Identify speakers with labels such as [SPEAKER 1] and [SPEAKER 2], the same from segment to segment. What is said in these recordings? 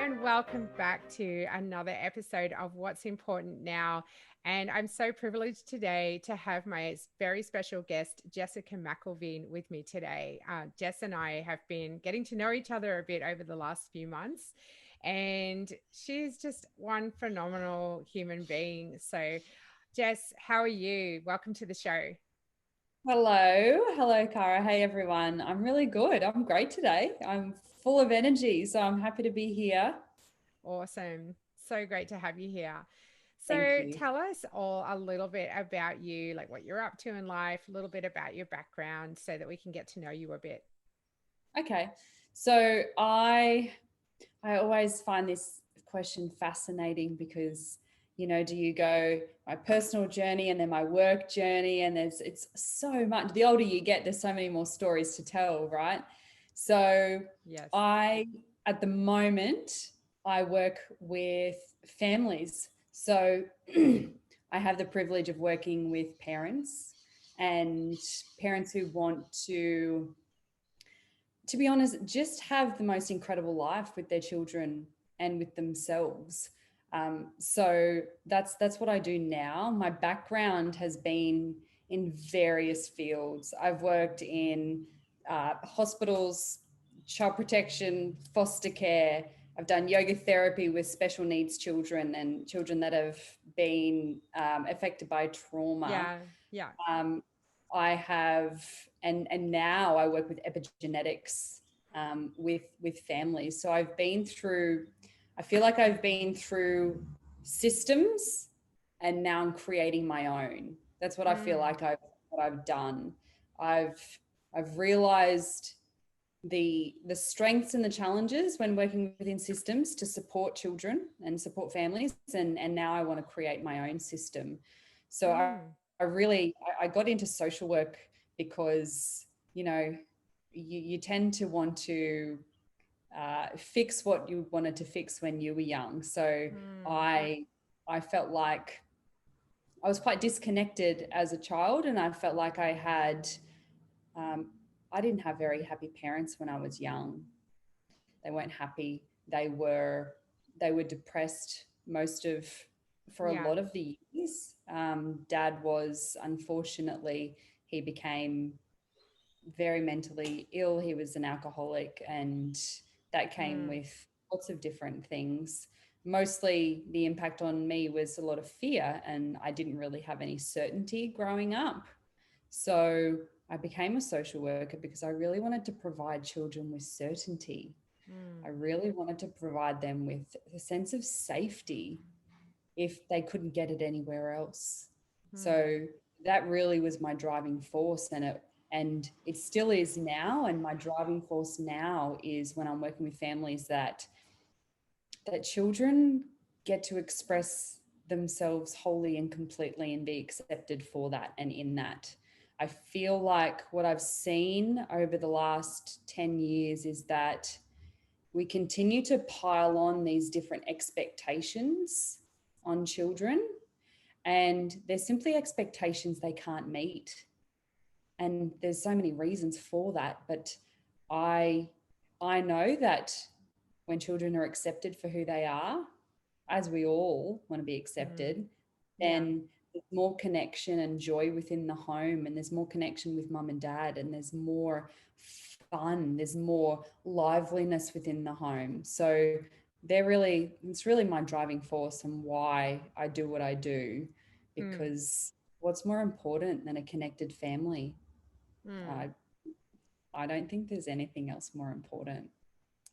[SPEAKER 1] and welcome back to another episode of What's Important Now. And I'm so privileged today to have my very special guest, Jessica McIlveen, with me today. Jess and I have been getting to know each other a bit over the last few months, and she's just one phenomenal human being. So, Jess, how are you? Welcome to the show.
[SPEAKER 2] Hello, Cara. Hey, everyone. I'm really good. I'm great today. I'm full of energy, so I'm happy to be here.
[SPEAKER 1] Awesome. So great to have you here.
[SPEAKER 2] Thank
[SPEAKER 1] So
[SPEAKER 2] you.
[SPEAKER 1] tell us all a little bit about you, like what you're up to in life, a little bit about your background so that we can get to know you a bit.
[SPEAKER 2] Okay. So I always find this question fascinating because, do you go my personal journey and then my work journey, and it's so much. The older you get, there's so many more stories to tell, right? So
[SPEAKER 1] Yes.
[SPEAKER 2] I at the moment I work with families. So I have the privilege of working with parents and parents who want to be honest, just have the most incredible life with their children and with themselves. So that's what I do now. My background has been in various fields. I've worked in hospitals, child protection, foster care. I've done yoga therapy with special needs children and children that have been affected by trauma.
[SPEAKER 1] Yeah. Yeah.
[SPEAKER 2] Um, I have, and now I work with epigenetics with families. So I've been through. I feel like I've been through systems, and now I'm creating my own. That's what I feel
[SPEAKER 1] Mm,
[SPEAKER 2] like I've done. I've I've realized the strengths and the challenges when working within systems to support children and support families, and now I want to create my own system. So
[SPEAKER 1] mm,
[SPEAKER 2] I got into social work because you tend to want to fix what you wanted to fix when you were young. So
[SPEAKER 1] mm,
[SPEAKER 2] I felt like I was quite disconnected as a child, and I felt like um, I didn't have very happy parents when I was young. They weren't happy. They were depressed most of for a
[SPEAKER 1] yeah.
[SPEAKER 2] lot of the years. Dad was, unfortunately, he became very mentally ill. He was an alcoholic, and that came
[SPEAKER 1] Mm,
[SPEAKER 2] with lots of different things. Mostly the impact on me was a lot of fear, and I didn't really have any certainty growing up. So I became a social worker because I really wanted to provide children with certainty. I
[SPEAKER 1] mm,
[SPEAKER 2] really wanted to provide them with a sense of safety if they couldn't get it anywhere else.
[SPEAKER 1] mm,
[SPEAKER 2] So that really was my driving force, and it still is now. And my driving force now is when I'm working with families that children get to express themselves wholly and completely and be accepted for that and in that. I feel like what I've seen over the last 10 years is that we continue to pile on these different expectations on children, and they're simply expectations they can't meet. And there's so many reasons for that, but I I know that when children are accepted for who they are, as we all want to be
[SPEAKER 1] mm,
[SPEAKER 2] accepted,
[SPEAKER 1] yeah.
[SPEAKER 2] then there's more connection and joy within the home, and there's more connection with mum and dad, and there's more fun, there's more liveliness within the home. So it's really my driving force and why I do what I do,
[SPEAKER 1] Mm,
[SPEAKER 2] because what's more important than a connected family?
[SPEAKER 1] mm.
[SPEAKER 2] I I don't think there's anything else more important.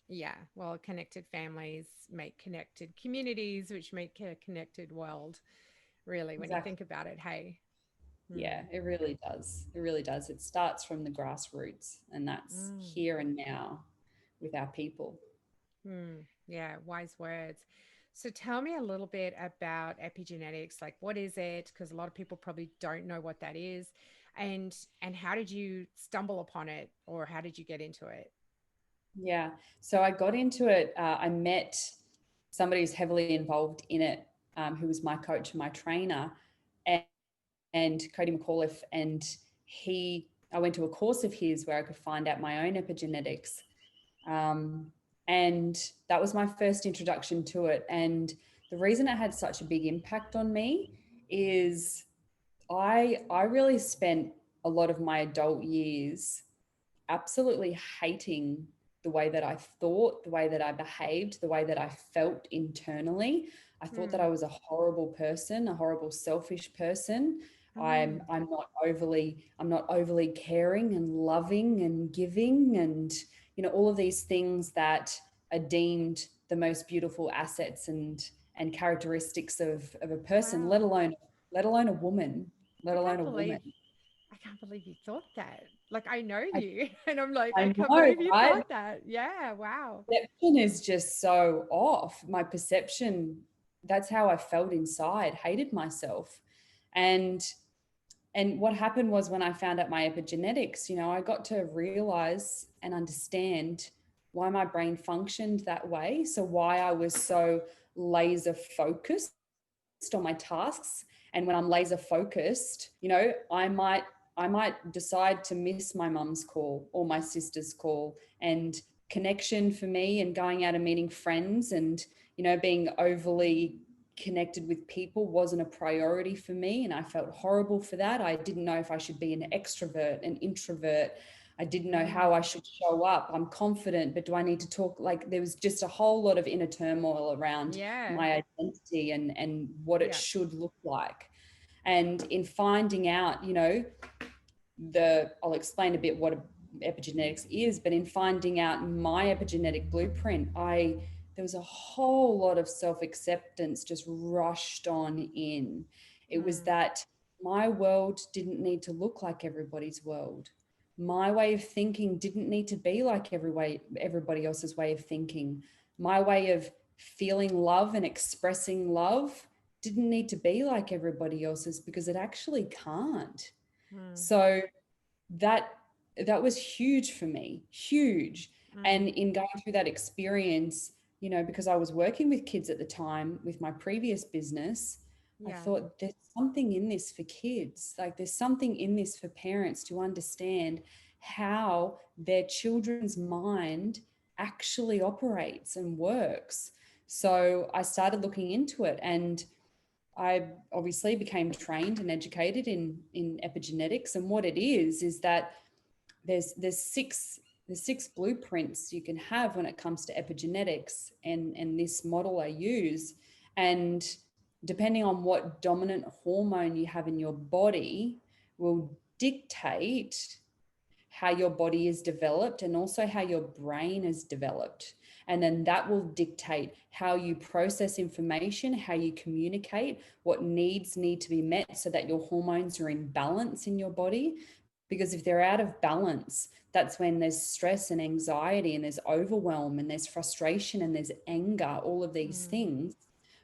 [SPEAKER 1] Yeah. Well, connected families make connected communities, which make a connected world, really, when you
[SPEAKER 2] Exactly.
[SPEAKER 1] think about it. Hey.
[SPEAKER 2] Yeah,
[SPEAKER 1] Mm,
[SPEAKER 2] it really does. It really does. It starts from the grassroots, and that's
[SPEAKER 1] mm.
[SPEAKER 2] here and now with our people.
[SPEAKER 1] Yeah, wise words. So tell me a little bit about epigenetics. Like, what is it? Because a lot of people probably don't know what that is, and how did you stumble upon it, or how did you get into it?
[SPEAKER 2] Yeah. So I got into it. I met somebody who's heavily involved in it, who was my coach and my trainer, and, and Cody McAuliffe. And I went to a course of his where I could find out my own epigenetics. Um, And that was my first introduction to it. And the reason it had such a big impact on me is I really spent a lot of my adult years absolutely hating the way that I thought, the way that I behaved, the way that I felt internally. I thought that
[SPEAKER 1] Mm.
[SPEAKER 2] I was a horrible person, a horrible selfish person. I'm
[SPEAKER 1] Mm.
[SPEAKER 2] I'm not overly caring and loving and giving, and all of these things that are deemed the most beautiful assets and characteristics of a person,
[SPEAKER 1] Wow.
[SPEAKER 2] let alone a woman, let
[SPEAKER 1] I
[SPEAKER 2] alone
[SPEAKER 1] can't
[SPEAKER 2] a woman.
[SPEAKER 1] believe I can't believe you thought that. Like I know
[SPEAKER 2] I,
[SPEAKER 1] you and I'm like, I
[SPEAKER 2] I
[SPEAKER 1] can't
[SPEAKER 2] know,
[SPEAKER 1] believe you
[SPEAKER 2] right?
[SPEAKER 1] thought that. Yeah, wow.
[SPEAKER 2] Perception is just so off. My perception, that's how I felt inside, hated myself. And what happened was, when I found out my epigenetics, I got to realize and understand why my brain functioned that way. So why I was so laser focused on my tasks. And when I'm laser focused, I might decide to miss my mum's call or my sister's call, and connection for me and going out and meeting friends and being overly connected with people wasn't a priority for me, and I felt horrible for that. I didn't know if I should be an extrovert, an introvert. I didn't know how I
[SPEAKER 1] Mm.
[SPEAKER 2] should show up. I'm confident, but do I need to talk? Like, there was just a whole lot of inner turmoil around
[SPEAKER 1] Yeah.
[SPEAKER 2] my identity and what it
[SPEAKER 1] Yeah.
[SPEAKER 2] should look like. And in finding out, I'll explain a bit what epigenetics is, but in finding out my epigenetic blueprint, there was a whole lot of self-acceptance just rushed on in. It was
[SPEAKER 1] Mm.
[SPEAKER 2] that my world didn't need to look like everybody's world. My way of thinking didn't need to be like everybody else's way of thinking. My way of feeling love and expressing love didn't need to be like everybody else's, because it actually can't.
[SPEAKER 1] Mm.
[SPEAKER 2] So that that was huge for me, huge.
[SPEAKER 1] Mm.
[SPEAKER 2] And in going through that experience, because I was working with kids at the time with my previous business, I
[SPEAKER 1] Yeah.
[SPEAKER 2] thought, there's something in this for kids. Like, there's something in this for parents to understand how their children's mind actually operates and works. So I started looking into it, and I obviously became trained and educated in epigenetics. And what it is that there's six blueprints you can have when it comes to epigenetics, and this model I use. And depending on what dominant hormone you have in your body will dictate how your body is developed and also how your brain is developed. And then that will dictate how you process information, how you communicate, what needs need to be met so that your hormones are in balance in your body. Because if they're out of balance, that's when there's stress and anxiety and there's overwhelm and there's frustration and there's anger. All of these
[SPEAKER 1] Mm.
[SPEAKER 2] things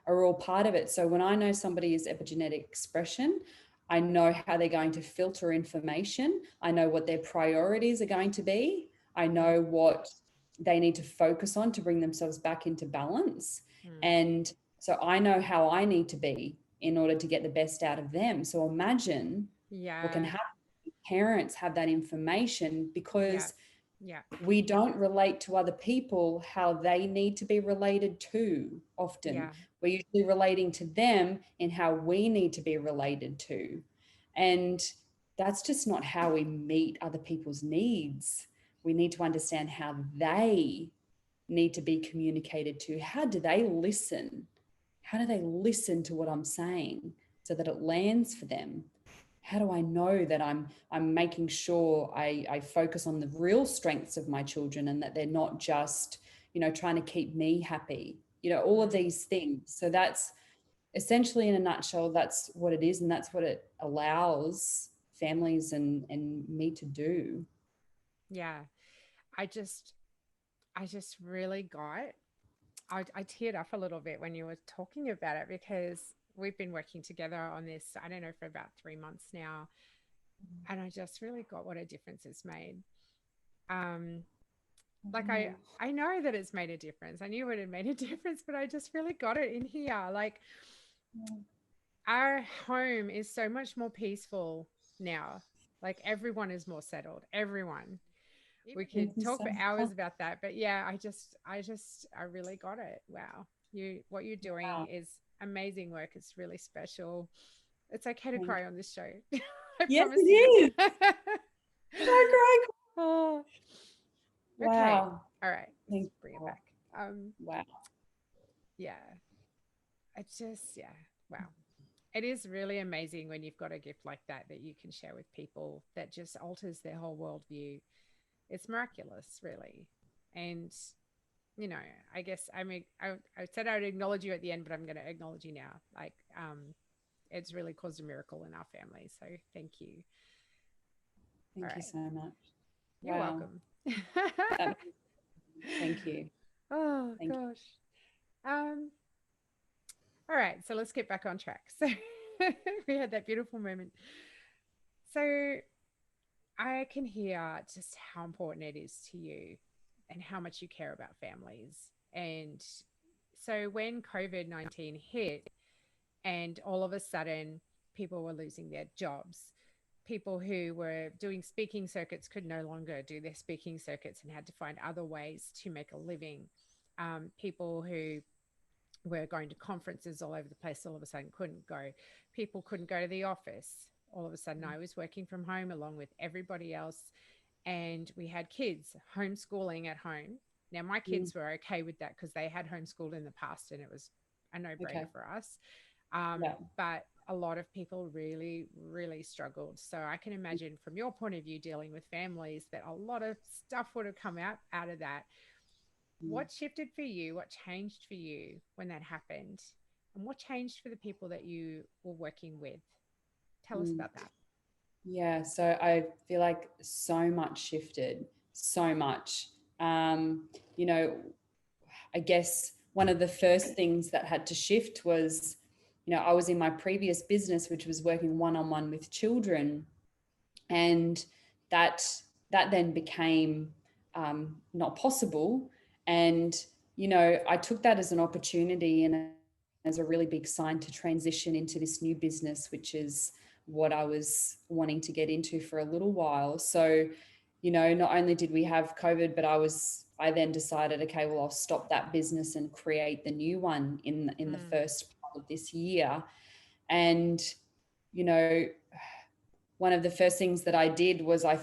[SPEAKER 2] are all part of it. So when I know somebody is epigenetic expression, I know how they're going to filter information. I know what their priorities are going to be. I
[SPEAKER 1] Mm.
[SPEAKER 2] know what they need to focus on to bring themselves back into balance.
[SPEAKER 1] Mm.
[SPEAKER 2] And so I know how I need to be in order to get the best out of them. So imagine what can
[SPEAKER 1] Yeah.
[SPEAKER 2] happen if parents have that information,
[SPEAKER 1] Yeah.
[SPEAKER 2] because
[SPEAKER 1] Yeah.
[SPEAKER 2] we don't relate to other people how they need to be related to often.
[SPEAKER 1] Yeah.
[SPEAKER 2] We're usually relating to them in how we need to be related to. And that's just not how we meet other people's needs. We need to understand how they need to be communicated to. How do they listen? How do they listen to what I'm saying so that it lands for them? How do I know that I'm making sure I focus on the real strengths of my children, and that they're not just, trying to keep me happy, all of
[SPEAKER 1] Mm.
[SPEAKER 2] these things. So that's essentially, in a nutshell, that's what it is, and that's what it allows families and me to do.
[SPEAKER 1] Yeah. I just I just really got I teared up a little bit when you were talking about it because we've been working together on this, I don't know, for about 3 months now. And I just really got what a difference it's made. Um, like I know that it's made a difference. I knew it had made a difference, but I just really got it in here. Like our home is so much more peaceful now. Like everyone is more settled. Everyone. We
[SPEAKER 2] Thank
[SPEAKER 1] could
[SPEAKER 2] you
[SPEAKER 1] talk
[SPEAKER 2] so
[SPEAKER 1] for
[SPEAKER 2] much.
[SPEAKER 1] hours about that. But yeah, I really got it. Wow. What you're doing
[SPEAKER 2] Wow.
[SPEAKER 1] is amazing work. It's really special. It's okay to
[SPEAKER 2] Thank
[SPEAKER 1] cry
[SPEAKER 2] you.
[SPEAKER 1] on this show. I
[SPEAKER 2] Yes, it
[SPEAKER 1] promise you.
[SPEAKER 2] is. Cry, cry, cry.
[SPEAKER 1] Oh, okay.
[SPEAKER 2] Wow.
[SPEAKER 1] All right. Let's
[SPEAKER 2] Thank
[SPEAKER 1] bring it
[SPEAKER 2] you.
[SPEAKER 1] back.
[SPEAKER 2] Wow.
[SPEAKER 1] Yeah. It's just, yeah. Wow. It is really amazing when you've got a gift like that that you can share with people that just alters their whole worldview. It's miraculous, really. And you know, I guess I said I would acknowledge you at the end, but I'm going to acknowledge you now. Like, it's really caused a miracle in our family. So thank you. All
[SPEAKER 2] Thank you
[SPEAKER 1] right.
[SPEAKER 2] so much.
[SPEAKER 1] You're
[SPEAKER 2] Wow.
[SPEAKER 1] welcome.
[SPEAKER 2] That, thank you.
[SPEAKER 1] Oh
[SPEAKER 2] Thank
[SPEAKER 1] gosh. Um, all right, so let's get back on track. So we had that beautiful moment. So I can hear just how important it is to you and how much you care about families. And so when COVID-19 hit, and all of a sudden people were losing their jobs, people who were doing speaking circuits could no longer do their speaking circuits and had to find other ways to make a living. People who were going to conferences all over the place all of a sudden couldn't go. People couldn't go to the office. All of a sudden I was working from home along with everybody else, and we had kids homeschooling at home. Now my
[SPEAKER 2] you.
[SPEAKER 1] kids were okay with that because they had homeschooled in the past and it was a
[SPEAKER 2] Okay.
[SPEAKER 1] no-brainer for us.
[SPEAKER 2] Yeah.
[SPEAKER 1] But a lot of people really, really struggled. So I can imagine from your point of view dealing with families that a lot of stuff would have come out of that.
[SPEAKER 2] Mm.
[SPEAKER 1] What shifted for you? What changed for you when that happened? And what changed for the people that you were working with? Tell us
[SPEAKER 2] Mm.
[SPEAKER 1] about that.
[SPEAKER 2] Yeah. So I feel like so much shifted, so much. Um, you know, I guess one of the first things that had to shift was, I was in my previous business, which was working one-on-one with children, and that that then became not possible. And I took that as an opportunity and as a really big sign to transition into this new business, which is what I was wanting to get into for a little while. So, not only did we have COVID, but I then decided, okay, well, I'll stop that business and create the new one in the
[SPEAKER 1] Mm,
[SPEAKER 2] first part of this year. And you know, one of the first things that I did was I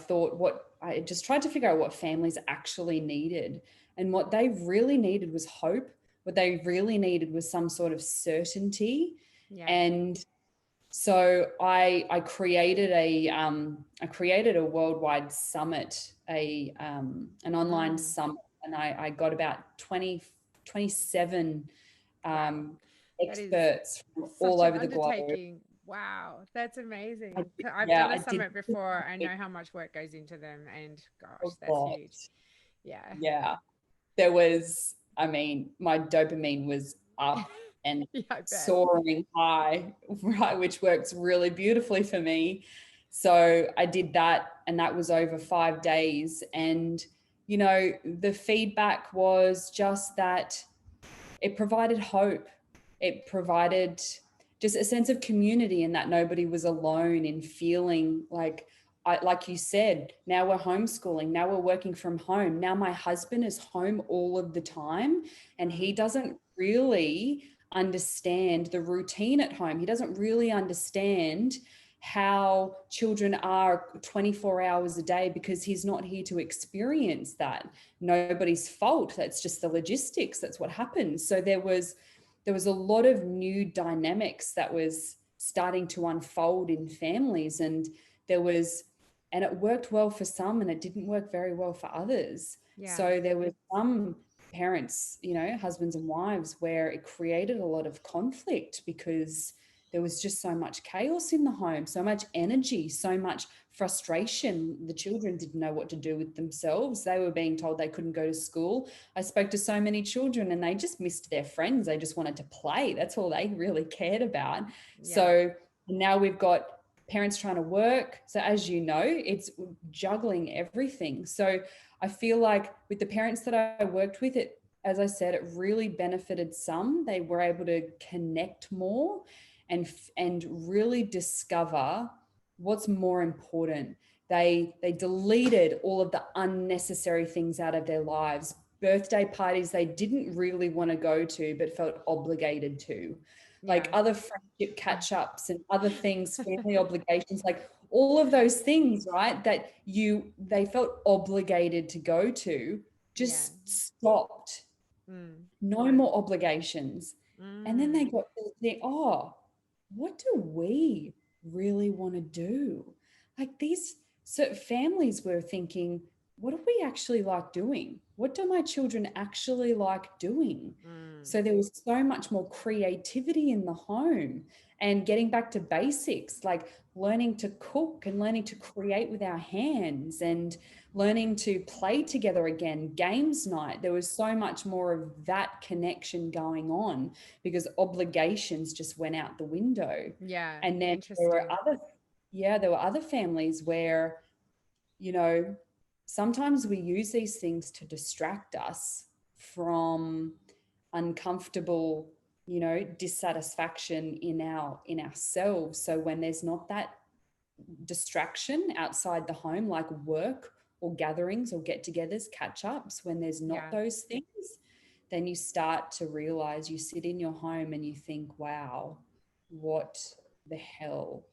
[SPEAKER 2] just tried to figure out what families actually needed. And what they really needed was hope. What they really needed was some sort of certainty.
[SPEAKER 1] yeah.
[SPEAKER 2] And so I created a worldwide summit, an online
[SPEAKER 1] Mm,
[SPEAKER 2] summit, and I got about 27
[SPEAKER 1] wow.
[SPEAKER 2] um,
[SPEAKER 1] That is
[SPEAKER 2] experts from all
[SPEAKER 1] such an
[SPEAKER 2] over the globe.
[SPEAKER 1] undertaking. Wow. That's
[SPEAKER 2] I
[SPEAKER 1] amazing.
[SPEAKER 2] did,
[SPEAKER 1] I've
[SPEAKER 2] yeah,
[SPEAKER 1] done a
[SPEAKER 2] I did
[SPEAKER 1] summit before. I know how much work goes into them. And
[SPEAKER 2] a
[SPEAKER 1] gosh, that's
[SPEAKER 2] lot.
[SPEAKER 1] huge. Yeah.
[SPEAKER 2] Yeah. There was, I mean, my dopamine was up and
[SPEAKER 1] Yeah, I bet.
[SPEAKER 2] soaring high, right, which works really beautifully for me. So I did that, and that was over 5 days. And, the feedback was just that it provided hope. It provided just a sense of community, and that nobody was alone in feeling like you said, now we're homeschooling, now we're working from home. Now my husband is home all of the time, and he
[SPEAKER 1] Mm,
[SPEAKER 2] doesn't really understand the routine at home. He doesn't really understand how children are 24 hours a day because he's not here to experience that. Nobody's fault. That's just the logistics. That's what happens. So there was a lot of new dynamics that was starting to unfold in families, and it worked well for some and it didn't work very well for others.
[SPEAKER 1] yeah.
[SPEAKER 2] So there were some parents, husbands and wives, where it created a lot of conflict because there was just so much chaos in the home, so much energy, so much frustration. The children didn't know what to do with themselves. They were being told they couldn't go to school. I spoke to so many children and they just missed their friends. They just wanted to play. That's all they really cared about.
[SPEAKER 1] Yeah.
[SPEAKER 2] So now we've got parents trying to work. So as you know, it's juggling everything. So I feel like with the parents that I worked with, as I said, it really benefited some. They were able to connect more and really discover what's more important. They deleted all of the unnecessary things out of their lives. Birthday parties they didn't really want to go to, but felt obligated to. Like
[SPEAKER 1] Yeah.
[SPEAKER 2] other friendship catch ups and other things, family obligations, like all of those things, right? That they felt obligated to go to,
[SPEAKER 1] Yeah.
[SPEAKER 2] just stopped.
[SPEAKER 1] Mm.
[SPEAKER 2] No more obligations. And then they
[SPEAKER 1] Mm.
[SPEAKER 2] got to think, oh, what do we really want to do? Like these families were thinking, what do we actually like doing? What do my children actually like doing?
[SPEAKER 1] Mm.
[SPEAKER 2] So there was so much more creativity in the home and getting back to basics, like learning to cook and learning to create with our hands and learning to play together again, games night. There was so much more of that connection going on because obligations just went out the window.
[SPEAKER 1] Yeah.
[SPEAKER 2] And then
[SPEAKER 1] Interesting.
[SPEAKER 2] there were other families where, you know, sometimes we use these things to distract us from uncomfortable, dissatisfaction in ourselves. So when there's not that distraction outside the home, like work or gatherings or get-togethers, catch-ups, when there's not
[SPEAKER 1] Yeah.
[SPEAKER 2] those things, then you start to realize, you sit in your home and you think, wow, what the hell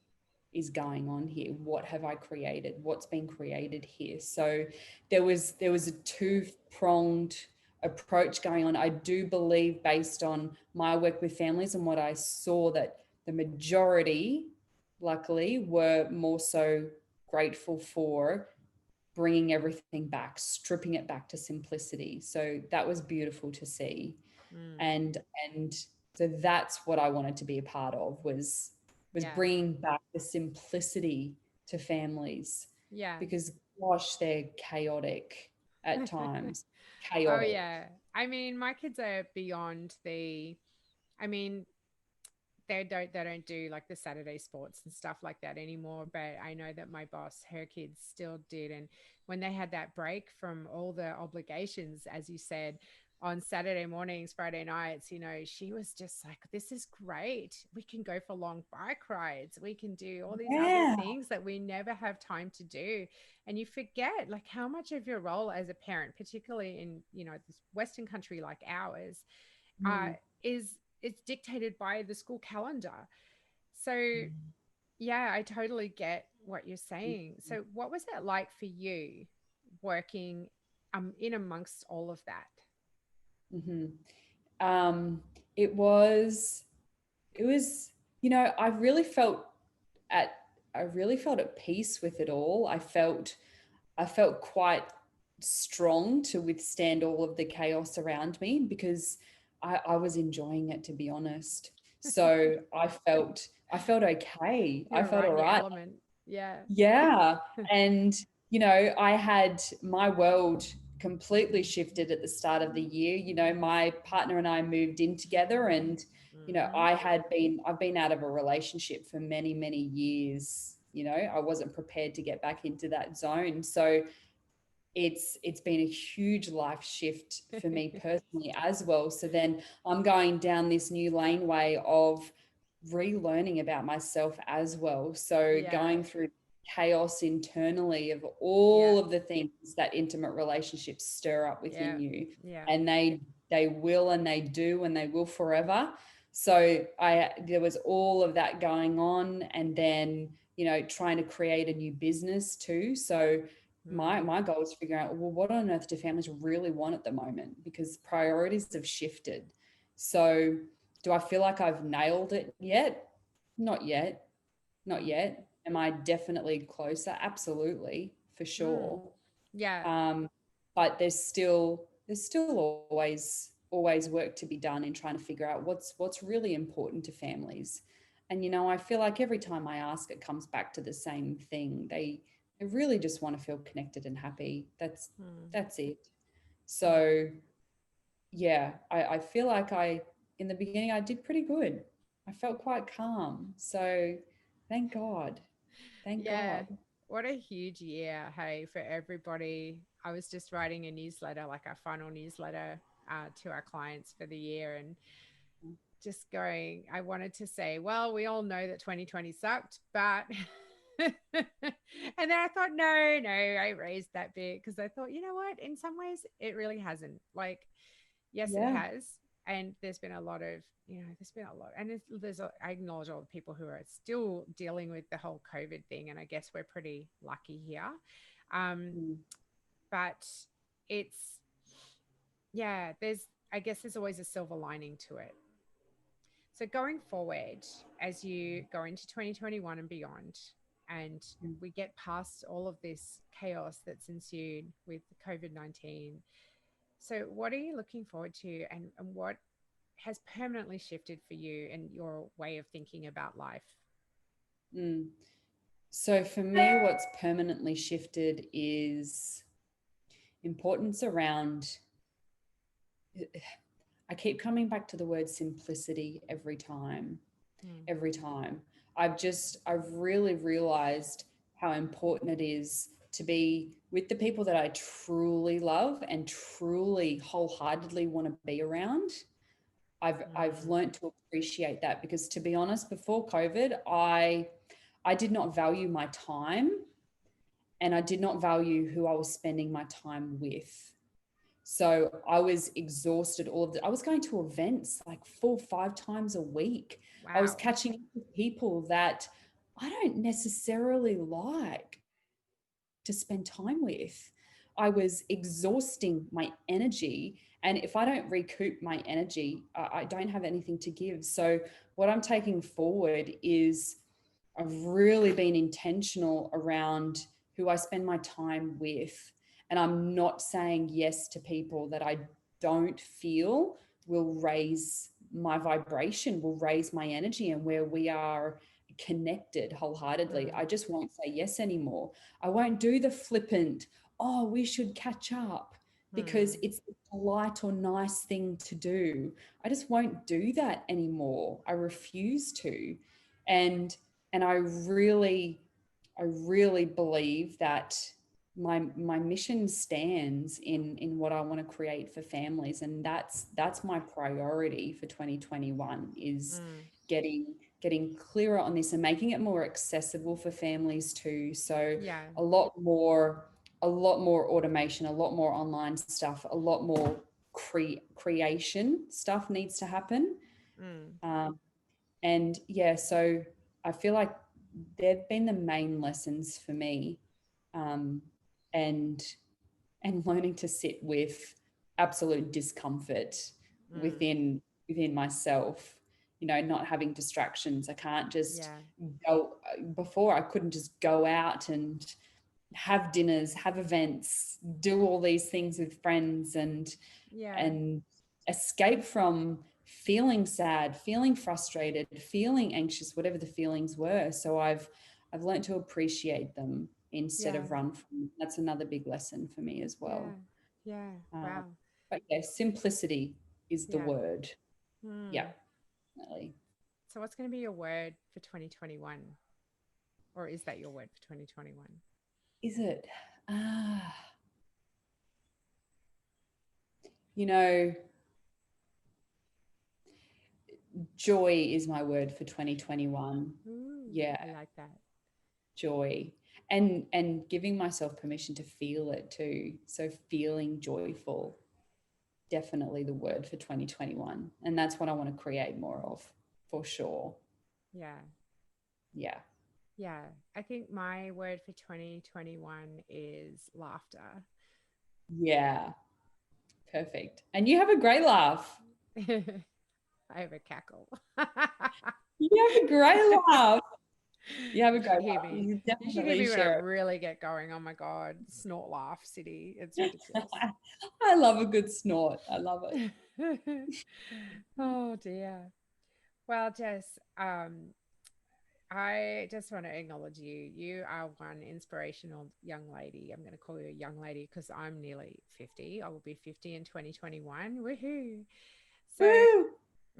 [SPEAKER 2] is going on here? What have I created? What's been created here? So there was a two-pronged approach going on. I do believe, based on my work with families and what I saw, that the majority, luckily, were more so grateful for bringing everything back, stripping it back to simplicity. So that was beautiful to see.
[SPEAKER 1] Mm.
[SPEAKER 2] And so that's what I wanted to be a part of, was
[SPEAKER 1] Yeah.
[SPEAKER 2] bringing back the simplicity to families,
[SPEAKER 1] Yeah.
[SPEAKER 2] because gosh, they're chaotic at times.
[SPEAKER 1] Oh
[SPEAKER 2] Chaotic.
[SPEAKER 1] yeah. I mean, my kids are beyond the, I mean, they don't do like the Saturday sports and stuff like that anymore. But I know that my boss, her kids still did. And when they had that break from all the obligations, as you said, on Saturday mornings, Friday nights, she was just like, this is great. We can go for long bike rides. We can do all these other
[SPEAKER 2] Yeah.
[SPEAKER 1] things that we never have time to do. And you forget like how much of your role as a parent, particularly in, this Western country like ours, uh,
[SPEAKER 2] Mm.
[SPEAKER 1] is it's dictated by the school calendar. So yeah, I totally get what you're saying. So what was it like for you working in amongst all of that?
[SPEAKER 2] Mm-hmm. Um, it was, I really felt at, peace with it all. I felt quite strong to withstand all of the chaos around me, because I was enjoying it, to be honest. So I felt okay. I
[SPEAKER 1] You're
[SPEAKER 2] felt
[SPEAKER 1] right
[SPEAKER 2] all
[SPEAKER 1] in your
[SPEAKER 2] right.
[SPEAKER 1] element. Yeah.
[SPEAKER 2] Yeah. And, I had my world completely shifted at the start of the year. My partner and I moved in together, and,
[SPEAKER 1] Mm-hmm.
[SPEAKER 2] I've been out of a relationship for many, many years. I wasn't prepared to get back into that zone. So it's been a huge life shift for me personally as well. So then I'm going down this new laneway of relearning about myself as well. So
[SPEAKER 1] Yeah.
[SPEAKER 2] going through chaos internally of
[SPEAKER 1] Yeah.
[SPEAKER 2] all of the things that intimate relationships stir up within
[SPEAKER 1] Yeah.
[SPEAKER 2] you.
[SPEAKER 1] Yeah.
[SPEAKER 2] And they will, and they do, and they will forever. So there was all of that going on, and then, trying to create a new business too. So
[SPEAKER 1] Mm.
[SPEAKER 2] my goal is figuring out, well, what on earth do families really want at the moment? Because priorities have shifted. So do I feel like I've nailed it yet? Not yet. Not
[SPEAKER 1] Mm.
[SPEAKER 2] yet. Am I definitely closer? Absolutely, for
[SPEAKER 1] Mm.
[SPEAKER 2] sure.
[SPEAKER 1] Yeah.
[SPEAKER 2] Um, but there's still always work to be done in trying to figure out what's really important to families. And I feel like every time I ask, it comes back to the same thing. They really just want to feel connected and happy.
[SPEAKER 1] Mm.
[SPEAKER 2] That's it.
[SPEAKER 1] Yeah.
[SPEAKER 2] So yeah, I feel like in the beginning I did pretty good. I felt quite calm. So thank God. Thank
[SPEAKER 1] Yeah.
[SPEAKER 2] God.
[SPEAKER 1] What a huge year, hey, for everybody. I was just writing a newsletter, like our final newsletter to our clients for the year, and just going, I wanted to say, well, we all know that 2020 sucked, but And then I thought, no, I raised that bit because I thought, you know what? In some ways, it really hasn't. Like, yes, it
[SPEAKER 2] Yeah.
[SPEAKER 1] has. And there's been a lot of, there's been a lot. And I acknowledge all the people who are still dealing with the whole COVID thing. And I guess we're pretty lucky here. Um,
[SPEAKER 2] Mm.
[SPEAKER 1] but it's, yeah, I guess there's always a silver lining to it. So going forward, as you go into 2021 and beyond, and
[SPEAKER 2] Mm.
[SPEAKER 1] we get past all of this chaos that's ensued with COVID-19, so what are you looking forward to, and what has permanently shifted for you and your way of thinking about life?
[SPEAKER 2] Mm. So for me, what's permanently shifted is importance around, I keep coming back to the word simplicity every time,
[SPEAKER 1] Mm,
[SPEAKER 2] every time. I've really realized how important it is to be with the people that I truly love and truly wholeheartedly want to be around. I've
[SPEAKER 1] mm,
[SPEAKER 2] learned to appreciate that, because to be honest, before COVID, I did not value my time, and I did not value who I was spending my time with. So I was exhausted I was going to events like 4 or 5 times a week. I was
[SPEAKER 1] wow.
[SPEAKER 2] catching up with people that I don't necessarily like to spend time with. I was exhausting my energy. And if I don't recoup my energy, I don't have anything to give. So, what I'm taking forward is I've really been intentional around who I spend my time with. And I'm not saying yes to people that I don't feel will raise my vibration, will raise my energy, and where we are connected wholeheartedly.
[SPEAKER 1] Mm,
[SPEAKER 2] I just won't say yes anymore. I won't do the flippant, oh, we should catch up, because
[SPEAKER 1] mm,
[SPEAKER 2] it's a polite or nice thing to do. I just won't do that anymore. I refuse to. And and I really believe that my mission stands in what I want to create for families, and that's my priority for 2021, is
[SPEAKER 1] mm,
[SPEAKER 2] getting clearer on this and making it more accessible for families too. So
[SPEAKER 1] yeah,
[SPEAKER 2] a lot more automation, a lot more online stuff, a lot more creation stuff needs to happen.
[SPEAKER 1] mm,
[SPEAKER 2] um, and yeah, so I feel like they've been the main lessons for me, um, and learning to sit with absolute discomfort
[SPEAKER 1] mm,
[SPEAKER 2] within myself. Not having distractions. I can't just
[SPEAKER 1] yeah,
[SPEAKER 2] go. Before, I couldn't just go out and have dinners, have events, do all these things with friends,
[SPEAKER 1] yeah,
[SPEAKER 2] and escape from feeling sad, feeling frustrated, feeling anxious, whatever the feelings were. So I've learned to appreciate them instead
[SPEAKER 1] yeah,
[SPEAKER 2] of run from them. That's another big lesson for me as
[SPEAKER 1] yeah,
[SPEAKER 2] well.
[SPEAKER 1] yeah.
[SPEAKER 2] Uh,
[SPEAKER 1] Wow.
[SPEAKER 2] but yeah, simplicity is the
[SPEAKER 1] Yeah.
[SPEAKER 2] word. Yeah,
[SPEAKER 1] Mm.
[SPEAKER 2] definitely.
[SPEAKER 1] So what's going to be your word for 2021? Or is that your word for 2021?
[SPEAKER 2] Is it? Ah, you know, joy is my word for 2021.
[SPEAKER 1] Ooh,
[SPEAKER 2] Yeah,
[SPEAKER 1] I like that.
[SPEAKER 2] joy, and giving myself permission to feel it too. So feeling joyful, definitely the word for 2021, and that's what I want to create more of, for sure.
[SPEAKER 1] Yeah.
[SPEAKER 2] Yeah.
[SPEAKER 1] Yeah. I think my word for 2021 is laughter.
[SPEAKER 2] Yeah, perfect. And you have a great laugh.
[SPEAKER 1] I have a cackle.
[SPEAKER 2] You have a great laugh. You have a
[SPEAKER 1] You
[SPEAKER 2] great
[SPEAKER 1] should hear
[SPEAKER 2] laugh.
[SPEAKER 1] me.
[SPEAKER 2] You
[SPEAKER 1] You should hear
[SPEAKER 2] definitely
[SPEAKER 1] me when I
[SPEAKER 2] share
[SPEAKER 1] really get going. Oh my God. Snort laugh city. It's
[SPEAKER 2] it.
[SPEAKER 1] ridiculous.
[SPEAKER 2] I love a good snort. I love it.
[SPEAKER 1] Oh dear. Well, Jess, I just want to acknowledge you. You are one inspirational young lady. I'm going to call you a young lady because I'm nearly 50. I will be 50 in 2021. Woohoo. So
[SPEAKER 2] Woo!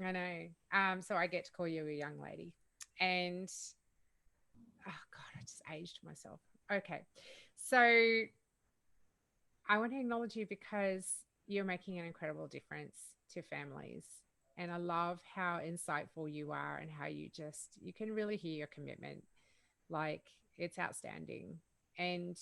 [SPEAKER 1] I know. So I get to call you a young lady. And oh God, I just aged myself. Okay. So I want to acknowledge you because you're making an incredible difference to families. And I love how insightful you are and how you can really hear your commitment. Like, it's outstanding. And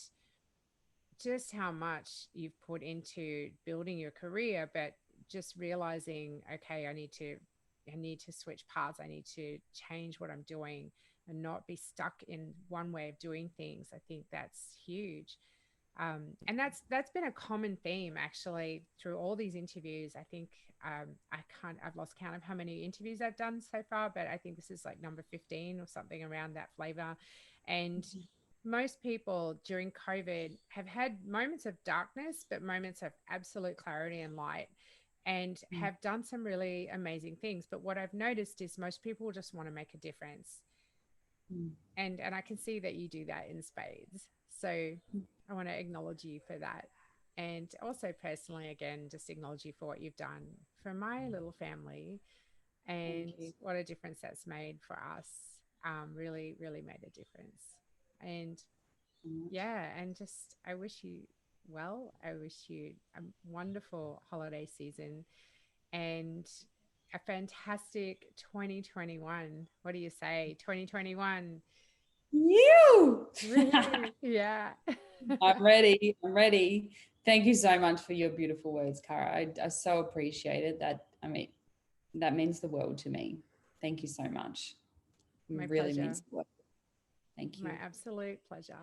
[SPEAKER 1] just how much you've put into building your career, but just realizing, okay, I need to switch paths. I need to change what I'm doing and not be stuck in one way of doing things. I think that's huge. And that's been a common theme actually through all these interviews. I think I've lost count of how many interviews I've done so far, but I think this is like number 15 or something around that flavor. And most people during COVID have had moments of darkness, but moments of absolute clarity and light, and have done some really amazing things. But what I've noticed is most people just want to make a difference. And I can see that you do that in spades. So I want to acknowledge you for that. And also personally, again, just acknowledge you for what you've done for my little family and what a difference that's made for us. Really, really made a difference. And yeah, and just I wish you well. I wish you a wonderful holiday season and a fantastic 2021. What do you say? 2021.
[SPEAKER 2] You.
[SPEAKER 1] Yeah.
[SPEAKER 2] I'm ready. I'm ready. Thank you so much for your beautiful words, Cara. I so appreciate it. I mean, that means the world to me. Thank you so much. It
[SPEAKER 1] My
[SPEAKER 2] really
[SPEAKER 1] pleasure.
[SPEAKER 2] means the world. Thank
[SPEAKER 1] My
[SPEAKER 2] you.
[SPEAKER 1] absolute pleasure.